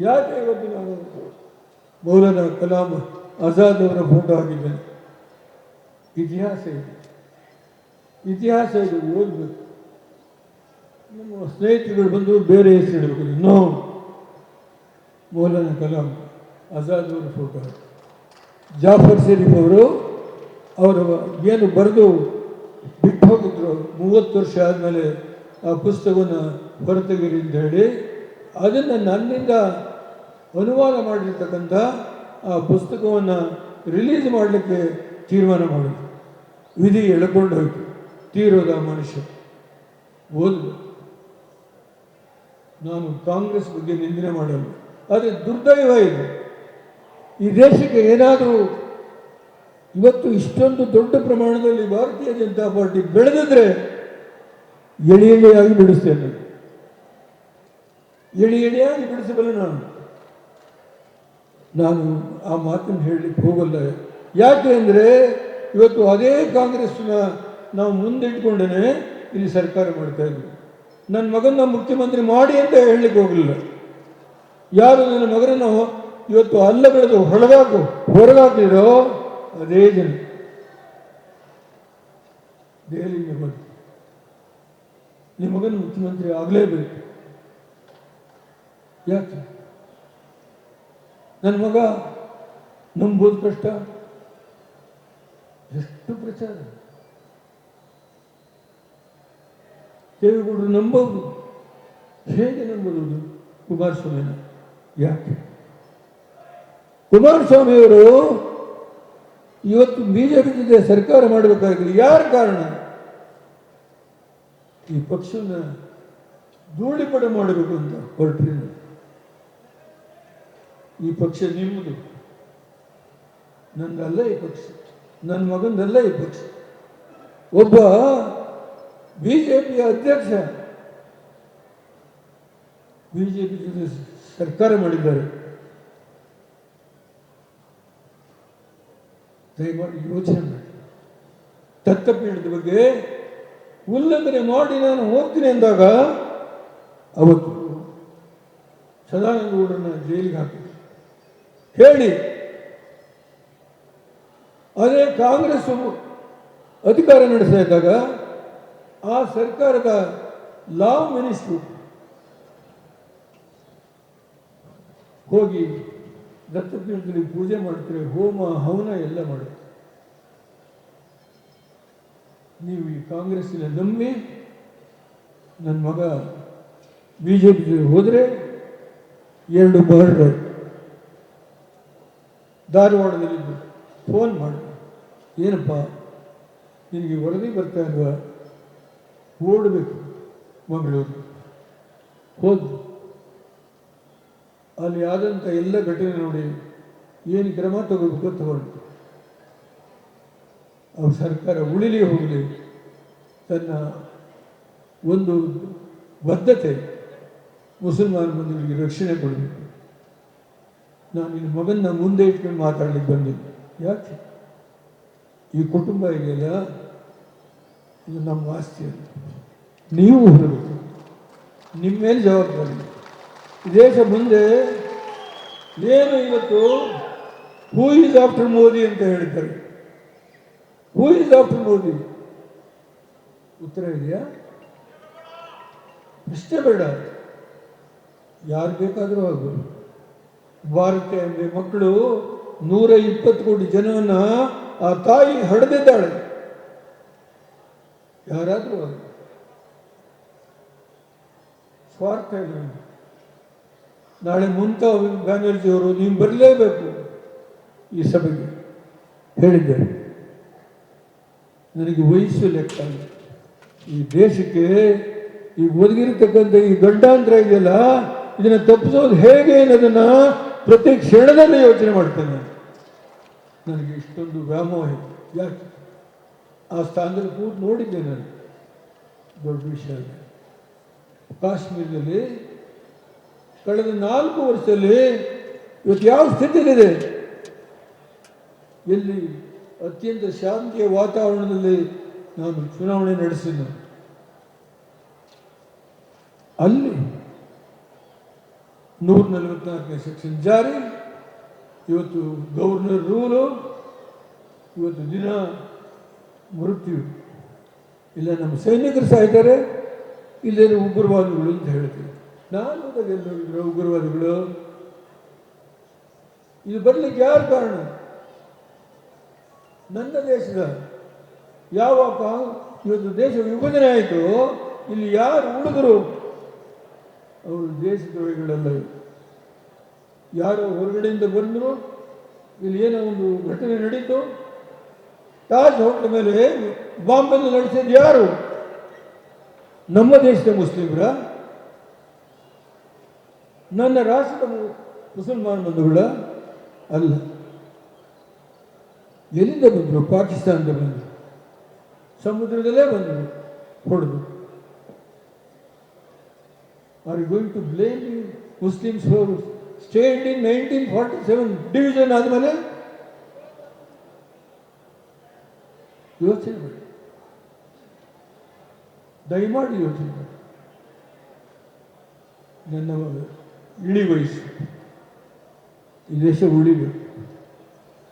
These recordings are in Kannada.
ಯಾಕೆ ಇವತ್ತು ನಾನು ಮೌಲಾನಾ ಕಲಾಂ ಆಜಾದ್ ಅವರ ಫೋಟೋ ಹಾಕಿದ್ದೇನೆ? ಇತಿಹಾಸ ಇದು ಓದಬೇಕು. ನಮ್ಮ ಸ್ನೇಹಿತರುಗಳು ಬಂದು ಬೇರೆ ಹೆಸರು ಇಡಬೇಕು. ನೋ, ಮೌಲಾನಾ ಕಲಾಂ ಆಜಾದ್ ಅವರ ಫೋಟೋ. ಜಾಫರ್ ಶರೀಫ್ ಅವರು ಏನು ಬರೆದು ಬಿಟ್ಟು ಹೋಗಿದ್ರು 30 ವರ್ಷ ಆದಮೇಲೆ ಆ ಪುಸ್ತಕವನ್ನು ಹೊರತೆಗಿರಿ ಅಂತ ಹೇಳಿ, ಅದನ್ನು ನನ್ನಿಂದ ಅನುವಾದ ಮಾಡಿರ್ತಕ್ಕಂಥ ಆ ಪುಸ್ತಕವನ್ನು ರಿಲೀಸ್ ಮಾಡಲಿಕ್ಕೆ ತೀರ್ಮಾನ ಮಾಡಿದ್ರು. ವಿಧಿ ಎಳ್ಕೊಂಡು ಹೋಯ್ತು. ತೀರೋದ ಮನುಷ್ಯ ಓದು. ನಾನು ಕಾಂಗ್ರೆಸ್ ಬಗ್ಗೆ ನಿಂದನೆ ಮಾಡಲ್ಲ, ಆದರೆ ದುರ್ದೈವ ಇದೆ. ಈ ದೇಶಕ್ಕೆ ಏನಾದರೂ ಇವತ್ತು ಇಷ್ಟೊಂದು ದೊಡ್ಡ ಪ್ರಮಾಣದಲ್ಲಿ ಭಾರತೀಯ ಜನತಾ ಪಾರ್ಟಿ ಬೆಳೆದಿದ್ರೆ ಎಳೆಯಾಗಿ ಬಿಡಿಸ್ತೇನೆ. ಎಳೆಯಾಗಿ ಬಿಡಿಸಬಲ್ಲ ನಾನು ಆ ಮಾತನ್ನು ಹೇಳಲಿಕ್ಕೆ ಹೋಗಲ್ಲ. ಯಾಕೆ ಅಂದರೆ ಇವತ್ತು ಅದೇ ಕಾಂಗ್ರೆಸ್ನ ನಾವು ಮುಂದಿಟ್ಕೊಂಡೇ ಇಲ್ಲಿ ಸರ್ಕಾರ ಮಾಡ್ತಾ ಇದ್ವಿ. ನನ್ನ ಮಗನ ಮುಖ್ಯಮಂತ್ರಿ ಮಾಡಿ ಅಂತ ಹೇಳಲಿಕ್ಕೆ ಹೋಗಲಿಲ್ಲ. ಯಾರು ನನ್ನ ಮಗನನ್ನು ಇವತ್ತು ಅಲ್ಲಗಳೆದು ಹೊರಗಾಕಿರೋ ಅದೇ ಜನ ದೆಹಲಿಗೆ ಬಂದು ನಿಮ್ಮ ಮಗನ ಮುಖ್ಯಮಂತ್ರಿ ಆಗಲೇಬೇಕು. ಯಾಕೆ? ನನ್ನ ಮಗ ನಂಬೋದು ಕಷ್ಟ. ಎಷ್ಟು ಪ್ರಚಾರ ದೇವೇಗೌಡರು ನಂಬೋದು. ಹೇಗೆ ನಂಬೋದು ಕುಮಾರಸ್ವಾಮಿನ? ಯಾಕೆ? ಕುಮಾರಸ್ವಾಮಿಯವರು ಇವತ್ತು ಬಿಜೆಪಿ ಜೊತೆ ಸರ್ಕಾರ ಮಾಡಬೇಕಾಗಿಲ್ಲ. ಯಾರ ಕಾರಣ? ಈ ಪಕ್ಷವನ್ನು ಧೂಳಿಪಟ ಮಾಡಬೇಕು ಅಂತ ಹೊರಟ್ರಿ. ಈ ಪಕ್ಷ ನಿಮ್ಮದು, ನಂದಲ್ಲ. ಈ ಪಕ್ಷ ನನ್ನ ಮಗಂದಲ್ಲ. ಈ ಪಕ್ಷ ಒಬ್ಬ ಬಿಜೆಪಿಯ ಅಧ್ಯಕ್ಷ ಬಿಜೆಪಿ ಜೊತೆ ಸರ್ಕಾರ ಮಾಡಿದ್ದಾರೆ. ದಯಮಾಡಿ ಯೋಚನೆ ಮಾಡಿ. ದತ್ತಪೀಠದ ಬಗ್ಗೆ ಉಲ್ಲಂಘನೆ ಮಾಡಿ ನಾನು ಹೋಗ್ತೀನಿ ಅಂದಾಗ ಅವತ್ತು ಸದಾನಂದ ಗೌಡರನ್ನ ಜೈಲಿಗೆ ಹಾಕಿದ್ರು. ಹೇಳಿ, ಅದೇ ಕಾಂಗ್ರೆಸ್ ಅಧಿಕಾರ ನಡೆಸ್ತಾ ಇದ್ದಾಗ ಆ ಸರ್ಕಾರದ ಲಾ ಮಿನಿಸ್ಟ್ರು ಹೋಗಿ ದತ್ತಪೀಠದಲ್ಲಿ ಪೂಜೆ ಮಾಡ್ತಾರೆ, ಹೋಮ ಹವನ ಎಲ್ಲ ಮಾಡುತ್ತೆ. ನೀವು ಈ ಕಾಂಗ್ರೆಸ್ಸಿನ ನಂಬಿ ನನ್ನ ಮಗ ಬಿಜೆಪಿ ಜೊತೆ ಹೋದರೆ 2 ಮರ್ಡರ್ ಧಾರವಾಡದಲ್ಲಿದ್ದು ಫೋನ್ ಮಾಡಿ, ಏನಪ್ಪ ನಿನಗೆ ವರದಿ ಬರ್ತಾ ಇಲ್ವಾ? ಓಡಬೇಕು ಮಂಗಳೂರು. ಹೋದ್ ಅಲ್ಲಿ ಆದಂಥ ಎಲ್ಲ ಘಟನೆ ನೋಡಿ ಏನು ಕ್ರಮ ತಗೋಬೇಕು ತಗೊಂಡು ಅವ್ರ ಸರ್ಕಾರ ಉಳಿಲಿ ಹೋಗಲಿ ತನ್ನ ಒಂದು ಬದ್ಧತೆ ಮುಸಲ್ಮಾನ ಬಂಧುಗಳಿಗೆ ರಕ್ಷಣೆ ಕೊಡಬೇಕು. ನಾನು ನಿನ್ನ ಮಗನ್ನ ಮುಂದೆ ಇಟ್ಕೊಂಡು ಮಾತಾಡ್ಲಿಕ್ಕೆ ಬಂದಿದ್ದೆ. ಯಾಕೆ? ಈ ಕುಟುಂಬ ಇದೆಯಲ್ಲ, ಇದು ನಮ್ಮ ಆಸ್ತಿ ಅಂತ ನೀವು ಹೊರಬೇಕು. ನಿಮ್ಮ ಮೇಲೆ ಜವಾಬ್ದಾರಿ. ದೇಶ ಮುಂದೆ ಏನು ಇವತ್ತು ಹೂ ಈಸ್ ಆಫ್ಟರ್ ಮೋದಿ ಅಂತ ಹೇಳ್ತಾರೆ. Who is after Modi? ಉತ್ತರ ಇದೆಯಾ? ಪ್ರಶ್ನೆ ಬೇಡ. ಯಾರು ಬೇಕಾದರೂ ಆಗ್ಬೋದು. ಭಾರತ ಅಂದರೆ ಮಕ್ಕಳು 120 ಕೋಟಿ ಜನವನ್ನ ಆ ತಾಯಿ ಹಡೆದಿದ್ದಾಳೆ. ಯಾರಾದರೂ ಆಗ ಸ್ವಾರ್ಥ ಇಲ್ಲ. ನಾಳೆ ಮಮತಾ ಬ್ಯಾನರ್ಜಿಯವರು ನೀವು ಬರಲೇಬೇಕು ಈ ಸಭೆಗೆ ಹೇಳಿದ್ದಾರೆ. ನನಗೆ ವಯಸ್ಸು ಲೆಕ್ಕ. ಈ ದೇಶಕ್ಕೆ ಈ ಒದಗಿರತಕ್ಕಂಥ ಈ ಗಂಡಾಂತರ ಇದೆಯಲ್ಲ, ಇದನ್ನು ತಪ್ಪಿಸೋದು ಹೇಗೆ ಅನ್ನೋದನ್ನು ಪ್ರತಿ ಕ್ಷಣದಲ್ಲಿ ಯೋಚನೆ ಮಾಡ್ತೇನೆ. ನನಗೆ ಇಷ್ಟೊಂದು ವ್ಯಾಮೋಹ ಇದೆ. ಯಾಕೆ? ಆ ಸ್ಥಾನದಲ್ಲಿ ಕೂತು ನೋಡಿದ್ದೆ ನಾನು. ದೊಡ್ಡ ವಿಷಯ. ಕಾಶ್ಮೀರದಲ್ಲಿ ಕಳೆದ 4 ವರ್ಷದಲ್ಲಿ ಇವತ್ತು ಯಾವ ಸ್ಥಿತಿಯಲ್ಲಿದೆ? ಎಲ್ಲಿ ಅತ್ಯಂತ ಶಾಂತಿಯ ವಾತಾವರಣದಲ್ಲಿ ನಾನು ಚುನಾವಣೆ ನಡೆಸಿದ್ದು, ಅಲ್ಲಿ 144ನೇ ಸೆಕ್ಷನ್ ಜಾರಿ, ಇವತ್ತು ಗವರ್ನರ್ ರೂಲು, ಇವತ್ತು ದಿನ ಮೃತ್ಯು. ಇಲ್ಲ ನಮ್ಮ ಸೈನಿಕರು ಸಾಯ್ತಾರೆ, ಇಲ್ಲೇನು ಉಗ್ರವಾದಿಗಳು ಅಂತ ಹೇಳ್ತೀವಿ. ನಾನು ಎಲ್ಲ ನೋಡಿದ್ರು ಉಗ್ರವಾದಿಗಳು. ಇದು ಬರಲಿಕ್ಕೆ ಯಾರು ಕಾರಣ? ನನ್ನ ದೇಶದ ಯಾವಾಗ ಇವತ್ತು ದೇಶ ವಿಭಜನೆ ಆಯಿತು, ಇಲ್ಲಿ ಯಾರು ಉಳಿದ್ರು ಅವರು ದೇಶದ್ರೋಹಿಗಳಲ್ಲ. ಯಾರೋ ಹೊರಗಡೆಯಿಂದ ಬಂದರು, ಇಲ್ಲಿ ಏನೋ ಒಂದು ಘಟನೆ ನಡೀತು, ತಾಜ್ ಹೋಟೆಲ್ ಮೇಲೆ ಬಾಂಬನ್ನು ನಡೆಸಿದ್ದು ಯಾರು? ನಮ್ಮ ದೇಶದ ಮುಸ್ಲಿಮರ? ನನ್ನ ರಾಷ್ಟ್ರದ ಮುಸಲ್ಮಾನ್ ಬಂಧುಗಳ? ಅಲ್ಲ. ಎಲ್ಲಿಂದ ಬಂದರು? ಪಾಕಿಸ್ತಾನದ ಬಂದರು, ಸಮುದ್ರದಲ್ಲೇ ಬಂದರು ಹೊಡೆದು. Are you going to blame Muslims for stayed in 1947 division ಆದಮೇಲೆ? ಯೋಚನೆ ಮಾಡಿ, ದಯಮಾಡಿ ಯೋಚನೆ ಮಾಡಿ. ನನ್ನ ಇಳಿ ವಯಸ್ಸು, ಈ ದೇಶ ಉಳಿಬೇಕು.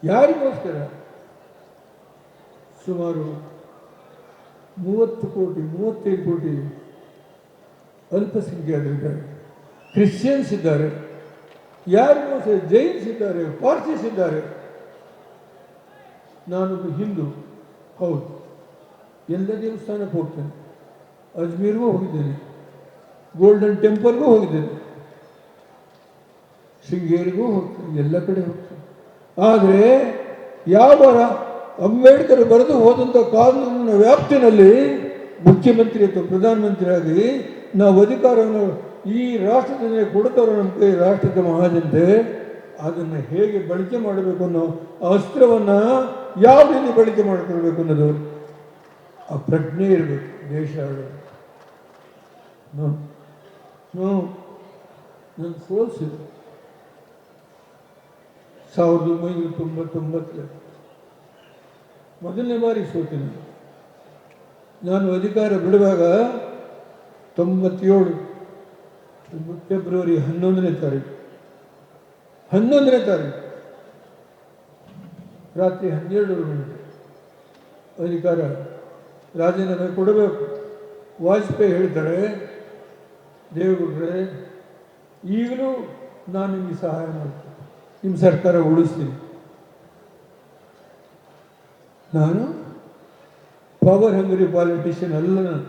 ಯಾರಿಗೋಸ್ಕರ? ಸುಮಾರು 30 ಕೋಟಿ 35 ಕೋಟಿ ಅಲ್ಪಸಂಖ್ಯಾತರಿದ್ದಾರೆ, ಕ್ರಿಶ್ಚಿಯನ್ಸ್ ಇದ್ದಾರೆ, ಯಾರಿಗೋಸ್ಕರ? ಜೈನ್ಸ್ ಇದ್ದಾರೆ, ಪಾರ್ಸೀಸ್ ಇದ್ದಾರೆ. ನಾನೊಬ್ಬ ಹಿಂದೂ, ಹೌದು, ಎಲ್ಲ ದೇವಸ್ಥಾನಕ್ಕೆ ಹೋಗ್ತೇನೆ, ಅಜ್ಮೀರ್ಗೂ ಹೋಗಿದ್ದೇನೆ, ಗೋಲ್ಡನ್ ಟೆಂಪಲ್ಗೂ ಹೋಗಿದ್ದೇನೆ, ಶೃಂಗೇರಿಗೂ ಹೋಗ್ತೇನೆ, ಎಲ್ಲ ಕಡೆ ಹೋಗ್ತೇನೆ. ಆದರೆ ಯಾವ ಅಂಬೇಡ್ಕರ್ ಬರೆದು ಹೋದಂಥ ಕಾನೂನಿನ ವ್ಯಾಪ್ತಿನಲ್ಲಿ ಮುಖ್ಯಮಂತ್ರಿ ಅಥವಾ ಪ್ರಧಾನಮಂತ್ರಿಯಾಗಿ ನಾವು ಅಧಿಕಾರವನ್ನು ಈ ರಾಷ್ಟ್ರದಿಂದ ಕೊಡ್ತಾರೋ ನಮ್ಮ ಕೈ ರಾಷ್ಟ್ರದ ಮಹಾಜನತೆ, ಅದನ್ನು ಹೇಗೆ ಬಳಕೆ ಮಾಡಬೇಕು ಅನ್ನೋ ಅಸ್ತ್ರವನ್ನು ಯಾವ ರೀತಿ ಬಳಕೆ ಮಾಡಿಕೊಳ್ಬೇಕು ಅನ್ನೋದು ಆ ಪ್ರಜ್ಞೆ ಇರಬೇಕು ದೇಶ ಆಡೋದು. ನನ್ನ ಸೋಲ್ಸಿದೆ 1999 ಮೊದಲನೇ ಬಾರಿ ಸೋತೀನಿ. ನಾನು ಅಧಿಕಾರ ಬಿಡುವಾಗ 97 ಫೆಬ್ರವರಿ 11ನೇ ತಾರೀಕು ರಾತ್ರಿ 12 ಗಂಟೆ ಅಧಿಕಾರ ರಾಜೀನಾಮೆ ಕೊಡಬೇಕು. ವಾಜಪೇಯಿ ಹೇಳ್ತಾರೆ, ದೇವೇಗೌಡರೇ ಈಗಲೂ ನಾನು ನಿಮಗೆ ಸಹಾಯ ಮಾಡ್ತೀನಿ, ನಿಮ್ಮ ಸರ್ಕಾರ ಉಳಿಸ್ತೀನಿ. ನಾನು ಪವರ್ ಹಂಗ್ರಿ ಪಾಲಿಟಿಷಿಯನ್ ಅಲ್ಲ, ನಾನು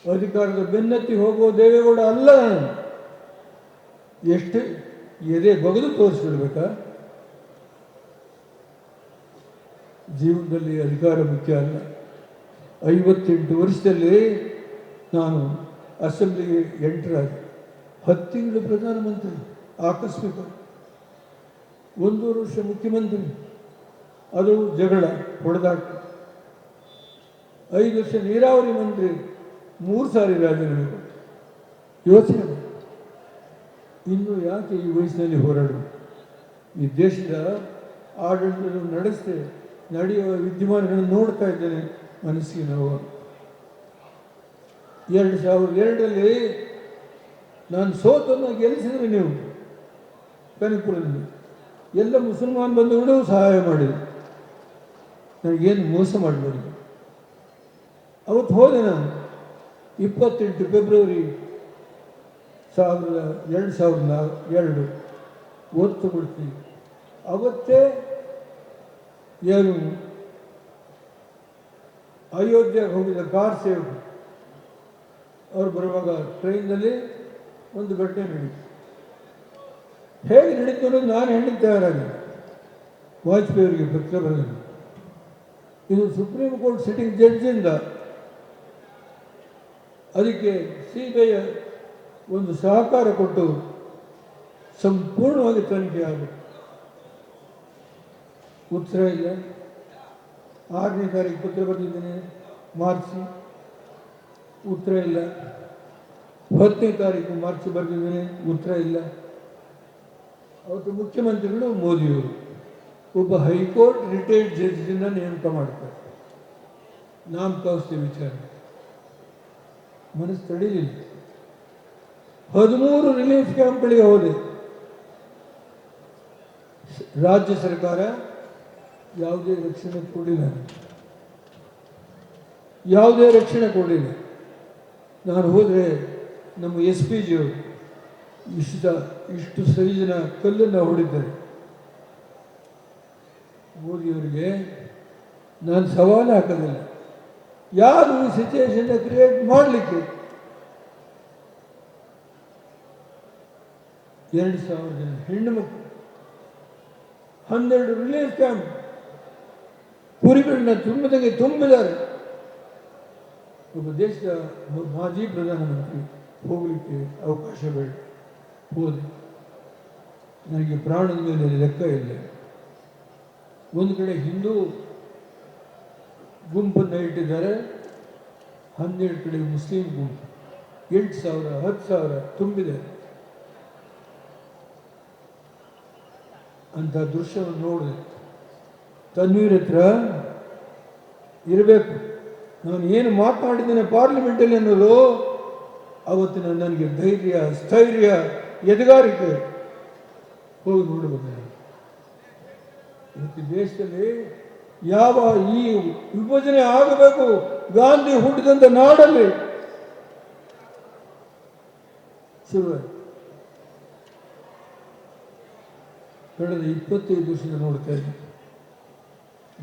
ಅಧಿಕಾರದ ಬೆನ್ನತ್ತಿ ಹೋಗುವ ದೇವೇಗೌಡ ಅಲ್ಲ. ನಾನು ಎಷ್ಟು ಎದೆ ಬಗೆದು ತೋರಿಸ್ಬಿಡ್ಬೇಕಾ? ಜೀವನದಲ್ಲಿ ಅಧಿಕಾರ ಮುಖ್ಯ ಅಲ್ಲ. 58 ವರ್ಷದಲ್ಲಿ ನಾನು ಅಸೆಂಬ್ಲಿಗೆ ಎಂಟರ್ ಆದೆ. 10 ತಿಂಗಳು ಪ್ರಧಾನಮಂತ್ರಿ, ಆಕಸ್ಮಿಕ 1 ವರ್ಷ ಮುಖ್ಯಮಂತ್ರಿ, ಅದು ಜಗಳ ಹೊಡೆದಾಟ. 5 ವರ್ಷ ನೀರಾವರಿ ಮಂತ್ರಿ, 3 ಸಾರಿ ರಾಜೀನಾಮೆ ಕೊಟ್ಟು. ಯೋಚನೆ ಮಾಡಿ, ಇನ್ನು ಯಾಕೆ ಈ ವಯಸ್ಸಿನಲ್ಲಿ ಹೋರಾಡಬೇಕು? ಈ ದೇಶದ ಆಡಳಿತ ನಡೆಯುವ ವಿದ್ಯಮಾನಗಳನ್ನು ನೋಡ್ತಾ ಇದ್ದೇನೆ, ಮನಸ್ಸಿಗೆ ನೋವು. 2002ರಲ್ಲಿ ನಾನು ಸೋತನ್ನು ಗೆಲ್ಲಿಸಿದ್ರೆ ನೀವು ಕನಕಪುರದಲ್ಲಿ ಎಲ್ಲ ಮುಸಲ್ಮಾನ್ ಬಂಧುಗಳು ಸಹಾಯ ಮಾಡಿದರು, ನನಗೇನು ಮೋಸ ಮಾಡಬಾರ್ದು. ಅವತ್ತು ಹೋದೆ ನಾನು 28 ಫೆಬ್ರವರಿ 2002 ಒತ್ತು ಬಿಡ್ತೀನಿ. ಅವತ್ತೇ ಏನು ಅಯೋಧ್ಯೆಗೆ ಹೋಗಿದ್ದ ಕಾರ್ ಸೇವಕರು ಅವ್ರು ಬರುವಾಗ ಟ್ರೈನ್ನಲ್ಲಿ ಒಂದು ಘಟನೆ ನಡೀತು. ಹೇಗೆ ನಡೀತು ಅನ್ನೋದು ನಾನು ಹೇಳಿ ತಯಾರಾಗಿ ವಾಜಪೇಯಿ ಅವರಿಗೆ ಪತ್ರ ಬರೆದಿದ್ದೆ. ಇದು ಸುಪ್ರೀಂ ಕೋರ್ಟ್ ಸಿಟ್ಟಿಂಗ್ ಜಡ್ಜಿಂದ ಅದಕ್ಕೆ CBI ಒಂದು ಸಹಕಾರ ಕೊಟ್ಟು ಸಂಪೂರ್ಣವಾಗಿ ತನಿಖೆ ಆಗಬೇಕು. ಉತ್ತರ ಇಲ್ಲ. 6ನೇ ತಾರೀಕು ಪತ್ರ ಬರೆದಿದ್ದೇನೆ, ಮಾರ್ಚ್, ಉತ್ತರ ಇಲ್ಲ. 10ನೇ ತಾರೀಕು ಮಾರ್ಚ್ ಬರೆದಿದ್ದೇನೆ, ಉತ್ತರ ಇಲ್ಲ. ಅವತ್ತು ಮುಖ್ಯಮಂತ್ರಿಗಳು ಮೋದಿಯವರು ಒಬ್ಬ ಹೈಕೋರ್ಟ್ ರಿಟೈರ್ಡ್ ಜಡ್ಜಿನ ನೇಮಕ ಮಾಡ್ತಾರೆ. ನಾಮಕಾವಸ್ಥೆ ವಿಚಾರ ಮನಸ್ಸು ತಡೀಲಿಲ್ಲ. 13 ರಿಲೀಫ್ ಕ್ಯಾಂಪ್ಗಳಿಗೆ ಹೋದೆ. ರಾಜ್ಯ ಸರ್ಕಾರ ಯಾವುದೇ ರಕ್ಷಣೆ ಕೊಡಲಿಲ್ಲ, ಯಾವುದೇ ರಕ್ಷಣೆ ಕೊಡಲಿಲ್ಲ. ನಾನು ಹೋದರೆ ನಮ್ಮ ಎಸ್ ಪಿ ಜಿಯವರು ಇಷ್ಟು ಸೈಜಿನ ಕಲ್ಲನ್ನು ಹೊಡಿದ್ದಾರೆ. ಮೋದಿಯವರಿಗೆ ನಾನು ಸವಾಲು ಹಾಕೋದಿಲ್ಲ, ಯಾರು ಈ ಸಿಚುವೇಶನ್ ಕ್ರಿಯೇಟ್ ಮಾಡಲಿಕ್ಕೆ. 2,000 ಜನ ಹೆಣ್ಣು ಮಕ್ಕಳು, 12 ರಿಲೀಫ್ ಕ್ಯಾಂಪ್, ಕುರಿಗಳನ್ನ ತುಂಬಿದ್ದಾರೆ. ಒಬ್ಬ ದೇಶದ ಮಾಜಿ ಪ್ರಧಾನಮಂತ್ರಿ ಹೋಗಲಿಕ್ಕೆ ಅವಕಾಶ ಬೇಡ, ಹೋದೆ. ನನಗೆ ಪ್ರಾಣದ ಮೇಲೆ ಲೆಕ್ಕ ಇಲ್ಲ. ಒಂದು ಕಡೆ ಹಿಂದೂ ಗುಂಪನ್ನು ಇಟ್ಟಿದ್ದಾರೆ, 12 ಕಡೆ ಮುಸ್ಲಿಂ ಗುಂಪು, 8,000 10,000 ತುಂಬಿದೆ. ಅಂಥ ದೃಶ್ಯವನ್ನು ನೋಡಿದೆ. ತನ್ವೀರ್ ಹತ್ರ ಇರಬೇಕು, ನಾನು ಏನು ಮಾತನಾಡಿದ್ದೇನೆ ಪಾರ್ಲಿಮೆಂಟಲ್ಲಿ ಅನ್ನೋದು ಅವತ್ತಿನ ನನಗೆ ಧೈರ್ಯ, ಸ್ಥೈರ್ಯ, ಎದೆಗಾರಿಕೆ ಹೋಗಿ ನೋಡಬೇಕು. ಇವತ್ತು ದೇಶದಲ್ಲಿ ಯಾವ ಈ ವಿಭಜನೆ ಆಗಬೇಕು, ಗಾಂಧಿ ಹುಟ್ಟಿದಂಥ ನಾಡಲ್ಲಿ ಶುರುವಾಯಿತು. ಕಳೆದ 25 ವರ್ಷದಿಂದ ನೋಡ್ತಾ ಇದ್ದೆ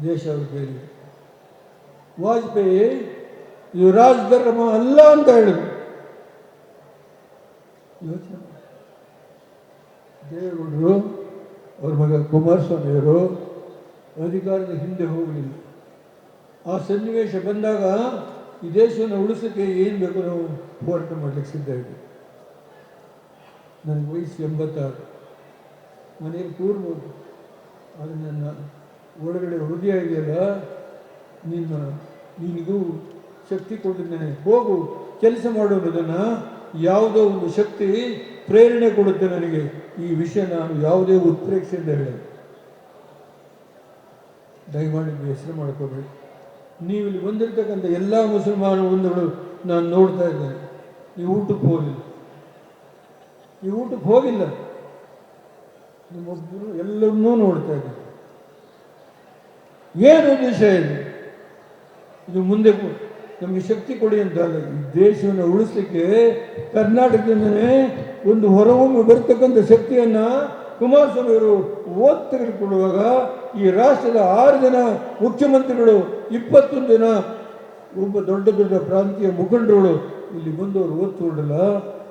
ದೇಶ ಅವ್ರ ಕೈಲಿ. ವಾಜಪೇಯಿ ಇದು ರಾಜಧರ್ಮ ಅಲ್ಲ ಅಂತ ಹೇಳಿದ್ರು. ಯೋಚನೆ, ದೇವೇಗೌಡರು ಅವ್ರ ಮಗ ಕುಮಾರಸ್ವಾಮಿಯವರು ಅಧಿಕಾರದ ಹಿಂದೆ ಹೋಗಲಿಲ್ಲ. ಆ ಸನ್ನಿವೇಶ ಬಂದಾಗ ಈ ದೇಶವನ್ನು ಉಳಿಸೋಕ್ಕೆ ಏನು ಬೇಕು ನಾವು ಹೋರಾಟ ಮಾಡಲಿಕ್ಕೆ ಸಿದ್ಧ ಇದ್ದೀವಿ. ನನಗೆ ವಯಸ್ಸು 86, ಮನೆಯಲ್ಲಿ ಕೂರ್ಬೋದು, ಆದರೆ ನನ್ನ ಒಳಗಡೆ ಹೃದಯ ಇದೆಯಲ್ಲ, ನಿನಗೂ ಶಕ್ತಿ ಕೊಟ್ಟಿದ್ದೇನೆ, ಹೋಗು ಕೆಲಸ ಮಾಡೋದನ್ನು. ಯಾವುದೋ ಒಂದು ಶಕ್ತಿ ಪ್ರೇರಣೆ ಕೊಡುತ್ತೆ ನನಗೆ. ಈ ವಿಷಯ ನಾನು ಯಾವುದೇ ಉತ್ಪ್ರೇಕ್ಷೆಯಿಂದ ಹೇಳೋದು, ದಯಮಾಡಿ ಹೆಸರು ಮಾಡ್ಕೋಬೇಡಿ. ನೀವು ಇಲ್ಲಿ ಬಂದಿರತಕ್ಕಂಥ ಎಲ್ಲ ಮುಸಲ್ಮಾನ ಬಂಧುಗಳು ನಾನು ನೋಡ್ತಾ ಇದ್ದೇನೆ. ನೀವು ಊಟಕ್ಕೆ ಹೋಗಿಲ್ಲ, ನಿಮ್ಮೊಬ್ಬರು ಎಲ್ಲರನ್ನೂ ನೋಡ್ತಾ ಇದ್ದೀನಿ. ಏನು ಉದ್ದೇಶ ಇದು ಮುಂದೆ ನಮಗೆ ಶಕ್ತಿ ಕೊಡಿ ಅಂತ ಅಲ್ಲ, ಈ ದೇಶವನ್ನು ಉಳಿಸ್ಲಿಕ್ಕೆ ಕರ್ನಾಟಕದಿಂದಲೇ ಒಂದು ಹೊರಹೊಮ್ಮೆ ಬರ್ತಕ್ಕಂಥ ಶಕ್ತಿಯನ್ನು ಕುಮಾರಸ್ವಾಮಿಯವರು ತೆಗೆದುಕೊಳ್ಳುವಾಗ ಈ ರಾಷ್ಟ್ರದ 6 ಜನ ಮುಖ್ಯಮಂತ್ರಿಗಳು, 21 ಜನ ಒಬ್ಬ ದೊಡ್ಡ ಪ್ರಾಂತೀಯ ಮುಖಂಡರುಗಳು ಇಲ್ಲಿ ಬಂದವರು ಓದ್ಕೊಂಡಲ್ಲ,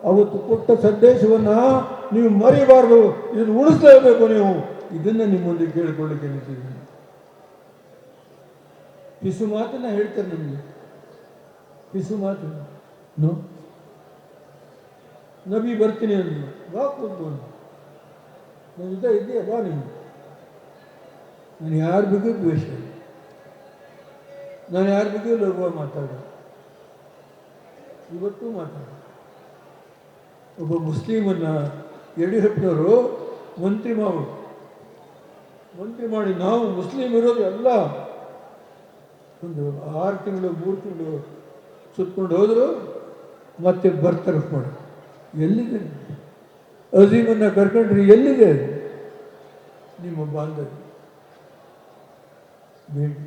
ಅವತ್ತು ಕೊಟ್ಟ ಸಂದೇಶವನ್ನು ನೀವು ಮರಿಬಾರ್ದು, ಇದನ್ನು ಉಳಿಸಲೇಬೇಕು ನೀವು. ಇದನ್ನು ನಿಮ್ಮೊಂದಿಗೆ ಕೇಳಿಕೊಳ್ಳಿಕ್ಕೆ ನಿಂತಿದ್ದೀನಿ. ಪಿಸು ಮಾತನ್ನ ಹೇಳ್ತಾರೆ ನಮಗೆ, ಪಿಸು ಮಾತು. ನಬಿ ಬರ್ತೀನಿ ಅಂದ್ರು, ಬಾ ಕೂತ್ಕೊಂಡು, ನನ್ನ ಜೊತೆ ಇದೆಯಾ, ಬಾ ನೀವು. ನಾನು ಯಾರ ಬಗ್ಗೆ ದ್ವೇಷ ಇಲ್ಲ, ನಾನು ಯಾರ ಬಗ್ಗೆ ಲಘುವಾಗಿ ಮಾತಾಡೋದು, ಇವತ್ತು ಮಾತಾಡೋದು. ಒಬ್ಬ ಮುಸ್ಲಿಮನ್ನ ಯಡಿಯೂರಪ್ಪನವರು ಮಂತ್ರಿ ಮಾಡಿ ನಾವು ಮುಸ್ಲಿಂ ಇರೋದು ಎಲ್ಲ ಒಂದು 6 ತಿಂಗಳು 3 ತಿಂಗಳು ಸುತ್ಕೊಂಡು ಹೋದರು, ಮತ್ತೆ ಬರ್ತಾರೆ ಮಾಡಿ. ಎಲ್ಲಿದೆ ಅಜೀಮನ್ನ ಕರ್ಕೊಂಡ್ರಿ, ಎಲ್ಲಿದೆ ನಿಮ್ಮ ಬಾಂಧವ್ಯ? ಬೇಡಿ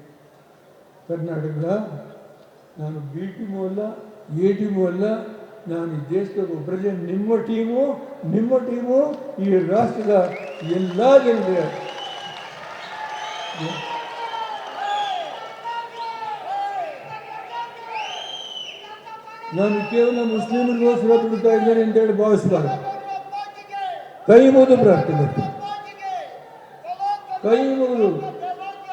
ಕರ್ನಾಟಕದ ನಾನು ಬಿ ಟೀಮು ಅಲ್ಲ, ಎ ಟೀಮು ಅಲ್ಲ, ನಾನು ಈ ದೇಶದ ಪ್ರಜೆ. ನಿಮ್ಮ ಟೀಮು ಈ ರಾಷ್ಟ್ರದ ಎಲ್ಲ ಜನತೆ. ನಾನು ಕೇವಲ ಮುಸ್ಲಿಮರಿಗೋಸ್ಕರ ಬಿಡ್ತಾ ಇದ್ದೇನೆ ಅಂತೇಳಿ ಭಾವಿಸಬಾರ್ದು. ಕೈ ಮುಗಿದು ಪ್ರಾರ್ಥನೆ, ಕೈ ಮುಗಿದು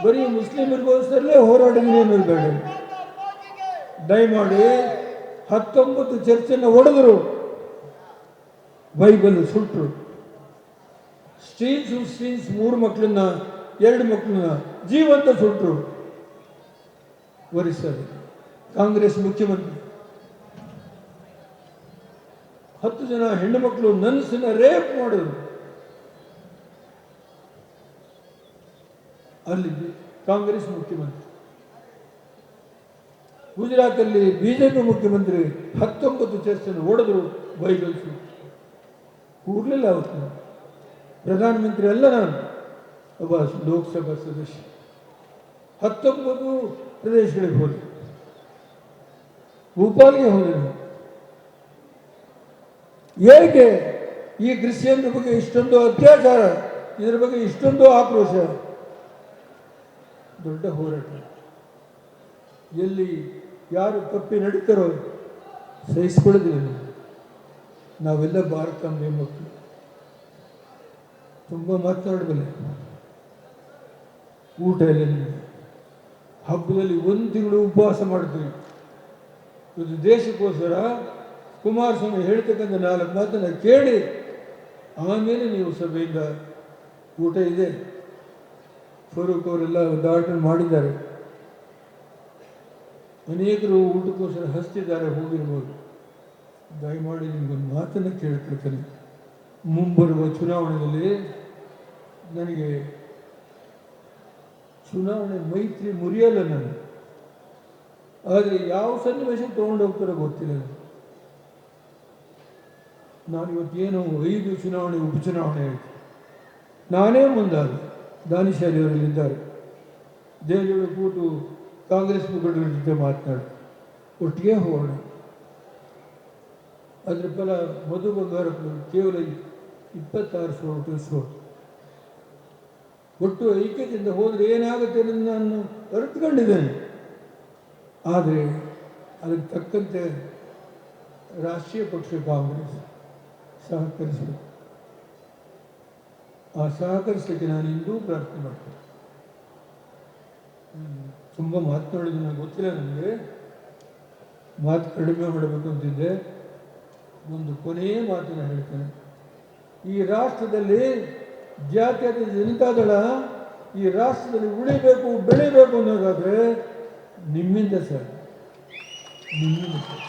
ಬರೀ ಮುಸ್ಲಿಮರಿಗೋಸ್ಕರಲೇ ಹೋರಾಡಿದ್ದೀನಿ ಅನ್ನೋದು ಬೇಡ. ದಯಮಾಡಿ 19 ಚರ್ಚನ್ನು ಹೊಡೆದರು, ಬೈಬಲ್ ಸುಟ್ಟರು, ಸ್ಟೀನ್ಸ್ 3 ಮಕ್ಕಳನ್ನ 2 ಮಕ್ಕಳನ್ನ ಜೀವಂತ ಸುಟ್ಟರು. ಒರಿಸ್ಸಾದ ಕಾಂಗ್ರೆಸ್ ಮುಖ್ಯಮಂತ್ರಿ 10 ಜನ ಹೆಣ್ಣು ಮಕ್ಕಳು ನನ್ಸನ್ನ ರೇಪ್ ಮಾಡಿದ್ರು. ಅಲ್ಲಿ ಕಾಂಗ್ರೆಸ್ ಮುಖ್ಯಮಂತ್ರಿ. ಗುಜರಾತಲ್ಲಿ ಬಿಜೆಪಿ ಮುಖ್ಯಮಂತ್ರಿ 19 ಚರ್ಚನ್ನು ಹೊಡೆದ್ರು, ಬೈಬಲ್ ಸುಟ್ಟು. ಕೂಡಲಿಲ್ಲ ಅವತ್ತು ನಾನು ಪ್ರಧಾನಮಂತ್ರಿ ಅಲ್ಲ, ನಾನು ಒಬ್ಬ ಲೋಕಸಭಾ ಸದಸ್ಯ. 19 ಪ್ರದೇಶಗಳಿಗೆ ಹೋದೆ, ಭೂಪಾಲ್ಗೆ ಹೋದೆ. ಏಕೆ ಈ ಕ್ರಿಶ್ಚಿಯನ್ರ ಬಗ್ಗೆ ಇಷ್ಟೊಂದು ಅತ್ಯಾಚಾರ, ಇದರ ಬಗ್ಗೆ ಇಷ್ಟೊಂದು ಆಕ್ರೋಶ? ದೊಡ್ಡ ಹೋರಾಟ. ಎಲ್ಲಿ ಯಾರು ತಪ್ಪಿ ನಡೀತಾರೋ ಸಹಿಸ್ಕೊಳ್ಳೋದಿಲ್ಲ. ನಾವೆಲ್ಲ ಭಾರತಾಂಬೆ ಮಕ್ಕಳು, ತುಂಬ ಮಾತನಾಡಬಲ್ಲ. ಊಟ ಎಲ್ಲ ಹಬ್ಬದಲ್ಲಿ 1 ತಿಂಗಳು ಉಪವಾಸ ಮಾಡ್ತೀವಿ. ಇದು ದೇಶಕ್ಕೋಸ್ಕರ ಕುಮಾರಸ್ವಾಮಿ ಹೇಳ್ತಕ್ಕಂಥ 4 ಮಾತನ್ನು ಕೇಳಿ ಆಮೇಲೆ ನೀವು ಸಭೆಯಿಂದ ಊಟ ಇದೆ. ಫರೂಕ್ ಅವರೆಲ್ಲ ಒಂದು ಆರ್ಡರ್ ಮಾಡಿದ್ದಾರೆ, ಅನೇಕರು ಊಟಕ್ಕೋಸ್ಕರ ಹಸ್ತಿದ್ದಾರೆ, ಹೋಗಿರ್ಬೋದು. ದಯಮಾಡಿ ನಿಮಗೊಂದು ಮಾತನ್ನು ಕೇಳ್ಕೊಳ್ತೇನೆ. ಮುಂಬರುವ ಚುನಾವಣೆಯಲ್ಲಿ ನನಗೆ ಚುನಾವಣೆ ಮೈತ್ರಿ ಮುರಿಯಲ್ಲ ನಾನು, ಆದರೆ ಯಾವ ಸನ್ನಿವೇಶ ತೊಗೊಂಡು ಹೋಗ್ತಾರೋ ಗೊತ್ತಿಲ್ಲ. ನಾನು ಇವತ್ತೇನು 5 ಚುನಾವಣೆ ಉಪಚುನಾವಣೆ ಆಯಿತು, ನಾನೇ ಮುಂದಾದ. ದಾನಿಶಾಲಿ ಅವರಲ್ಲಿದ್ದಾರೆ, ದೇವೇಗೌಡ ಕೂತು ಕಾಂಗ್ರೆಸ್ ಮುಖಂಡರ ಜೊತೆ ಮಾತನಾಡಿ ಒಟ್ಟಿಗೆ ಹೋಗೋಣ. ಅದರ ಫಲ ಮಧು ಬಂಗಾರಪ್ಪನವರು ಕೇವಲ 26 ಸೋಟು. ಒಟ್ಟು ಐಕ್ಯತೆಯಿಂದ ಹೋದರೆ ಏನಾಗುತ್ತೆ ಅನ್ನೋದು ನಾನು ಅರಿತುಕೊಂಡಿದ್ದೇನೆ. ಆದರೆ ಅದಕ್ಕೆ ತಕ್ಕಂತೆ ರಾಷ್ಟ್ರೀಯ ಪಕ್ಷ ಕಾಂಗ್ರೆಸ್ ಸಹಕರಿಸಬೇಕು. ಆ ಸಹಕರಿಸಲಿಕ್ಕೆ ನಾನು ಇಂದೂ ಪ್ರಾರ್ಥನೆ ಮಾಡ್ತೇನೆ. ತುಂಬ ಮಾತನಾಡೋದು ನನಗೆ ಗೊತ್ತಿಲ್ಲ, ನನಗೆ ಮಾತು ಕಡಿಮೆ ಮಾಡಬೇಕು ಅಂತಿದ್ದೆ. ಒಂದು ಕೊನೆಯ ಮಾತನ್ನು ಹೇಳ್ತೇನೆ. ಈ ರಾಷ್ಟ್ರದಲ್ಲಿ ಜಾತ್ಯತೀತ ಜನತಾದಳ ಈ ರಾಷ್ಟ್ರದಲ್ಲಿ ಉಳಿಬೇಕು, ಬೆಳಿಬೇಕು ಅನ್ನೋದಾದರೆ ನಿಮ್ಮಿಂದ ಸರ್, ನಿಮ್ಮಿಂದ ಸರ್.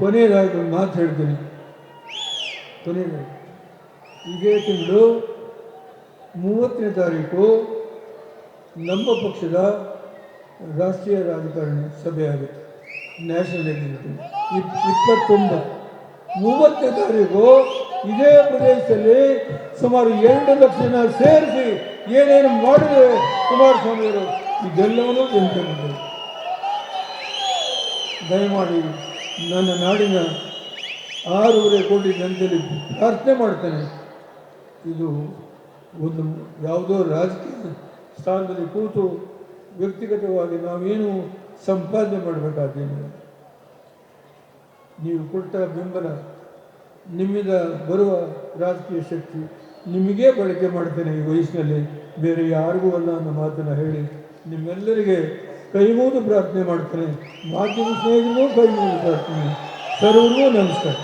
ಕೊನೆಯದಾಗಿ ಒಂದು ಮಾತು ಹೇಳ್ತೀನಿ. ಕೊನೆಯದಾಗಿ ಇದೇ ತಿಂಗಳು 30ನೇ ತಾರೀಕು ನಮ್ಮ ಪಕ್ಷದ ರಾಷ್ಟ್ರೀಯ ರಾಜಕಾರಣಿ ಸಭೆ ಆಗುತ್ತೆ, ನ್ಯಾಷನಲ್ ಎಕ್ಸಿಕ್ಯೂಟಿವ್. 29 30ನೇ ತಾರೀಕು ಇದೇ ಪ್ರದೇಶದಲ್ಲಿ ಸುಮಾರು 2 ಲಕ್ಷ ಜನ ಸೇರಿಸಿ ಏನೇನು ಮಾಡಿದೆ ಕುಮಾರಸ್ವಾಮಿಯವರು ಇದೆಲ್ಲವನ್ನೂ ತಿಳ್ಕೊಂಡಿದ್ದಾರೆ. ದಯಮಾಡಿ ನನ್ನ ನಾಡಿನ 6.5 ಕೋಟಿ ಜನತೆಯಲ್ಲಿ ಪ್ರಾರ್ಥನೆ ಮಾಡ್ತೇನೆ. ಇದು ಒಂದು ಯಾವುದೋ ರಾಜಕೀಯ ಸ್ಥಾನದಲ್ಲಿ ಕೂತು ವ್ಯಕ್ತಿಗತವಾಗಿ ನಾವೇನು ಸಂಪಾದನೆ ಮಾಡಬೇಕಾದ್ದೇನಿಲ್ಲ. ನೀವು ಕೊಟ್ಟ ಬೆಂಬಲ, ನಿಮ್ಮಿಂದ ಬರುವ ರಾಜಕೀಯ ಶಕ್ತಿ ನಿಮಗೇ ಬಳಕೆ ಮಾಡ್ತೇನೆ ಈ ವಯಸ್ಸಿನಲ್ಲಿ, ಬೇರೆ ಯಾರಿಗೂ ಅಲ್ಲ ಅನ್ನೋ ಮಾತನ್ನು ಹೇಳಿ ನಿಮ್ಮೆಲ್ಲರಿಗೆ ಕೈಮೂದು ಪ್ರಾರ್ಥನೆ ಮಾಡ್ತೇನೆ. ಮಾಧ್ಯಮ ಸ್ನೇಹಿತರಿಗೂ ಕೈಮೂದು ಪ್ರಾರ್ಥನೆ. ಸರ್ವರಿಗೂ ನಮಸ್ಕಾರ.